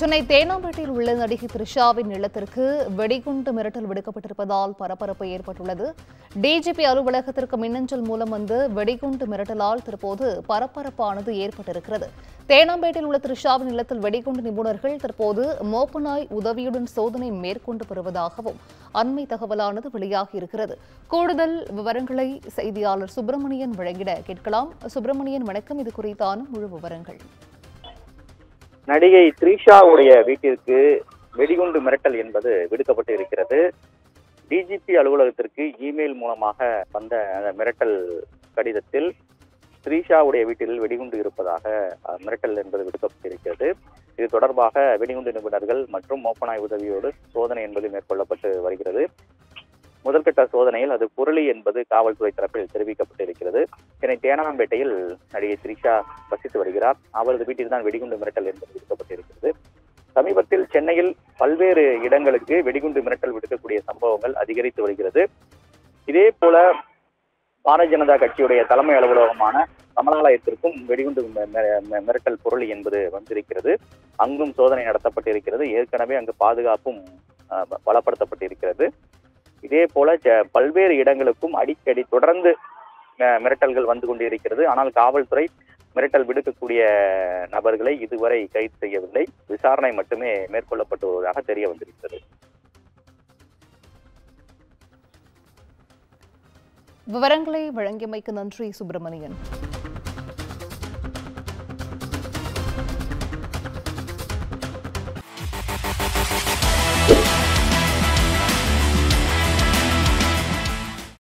சென்னை தேனாம்பேட்டையில் உள்ள நடிகை த்ரிஷாவின் இல்லத்திற்கு வெடிகுண்டு மிரட்டல் விடுக்கப்பட்டிருப்பதால் பரபரப்பு ஏற்பட்டுள்ளது. டிஜிபி அலுவலகத்திற்கு மின்னஞ்சல் மூலம் வந்து வெடிகுண்டு மிரட்டலால் தற்போது பரபரப்பானது ஏற்பட்டிருக்கிறது. தேனாம்பேட்டையில் உள்ள த்ரிஷாவின் இல்லத்தில் வெடிகுண்டு நிபுணர்கள் தற்போது மோப்பநாய் உதவியுடன் சோதனை மேற்கொண்டு வருவதாகவும் அண்மை தகவலானது வெளியாகியிருக்கிறது. கூடுதல் விவரங்களை செய்தியாளர் சுப்பிரமணியன் வழங்கிட கேட்கலாம். சுப்பிரமணியன், வணக்கம். இது குறித்தான முழு விவரங்கள். நடிகை த்ரிஷாவுடைய வீட்டிற்கு வெடிகுண்டு மிரட்டல் என்பது விடுக்கப்பட்டு இருக்கிறது. டிஜிபி அலுவலகத்திற்கு இமெயில் மூலமாக வந்த அந்த மிரட்டல் கடிதத்தில் த்ரிஷாவுடைய வீட்டில் வெடிகுண்டு இருப்பதாக மிரட்டல் என்பது விடுக்கப்பட்டிருக்கிறது. இது தொடர்பாக வெடிகுண்டு நிபுணர்கள் மற்றும் மோப்பநாய் உதவியோடு சோதனை என்பது மேற்கொள்ளப்பட்டு வருகிறது. முதற்கட்ட சோதனையில் அது புரளி என்பது காவல்துறை தரப்பில் தெரிவிக்கப்பட்டிருக்கிறது. சென்னை தேனாம்பேட்டையில் நடிகை த்ரிஷா வசித்து வருகிறார். அவரது வீட்டில் தான் வெடிகுண்டு மிரட்டல் என்பது விடுக்கப்பட்டிருக்கிறது. சமீபத்தில் சென்னையில் பல்வேறு இடங்களுக்கு வெடிகுண்டு மிரட்டல் விடுக்கக்கூடிய சம்பவங்கள் அதிகரித்து வருகிறது. இதே போல பாரதிய ஜனதா கட்சியுடைய தலைமை அலுவலகமான கமலாலயத்திற்கும் வெடிகுண்டு மிரட்டல் புரளி என்பது வந்திருக்கிறது. அங்கும் சோதனை நடத்தப்பட்டிருக்கிறது. ஏற்கனவே அங்கு பாதுகாப்பும் பலப்படுத்தப்பட்டிருக்கிறது. இதே போல பல்வேறு இடங்களுக்கும் அடிக்கடி தொடர்ந்து மிரட்டல்கள் வந்து கொண்டிருக்கிறது. ஆனால் காவல்துறை மிரட்டல் விடுக்கக்கூடிய நபர்களை இதுவரை கைது செய்யவில்லை. விசாரணை மட்டுமே மேற்கொள்ளப்பட்டு வருவதாக தெரிய வந்திருக்கிறது. விவரங்களை வழங்கியமைக்கு நன்றி சுப்பிரமணியன்.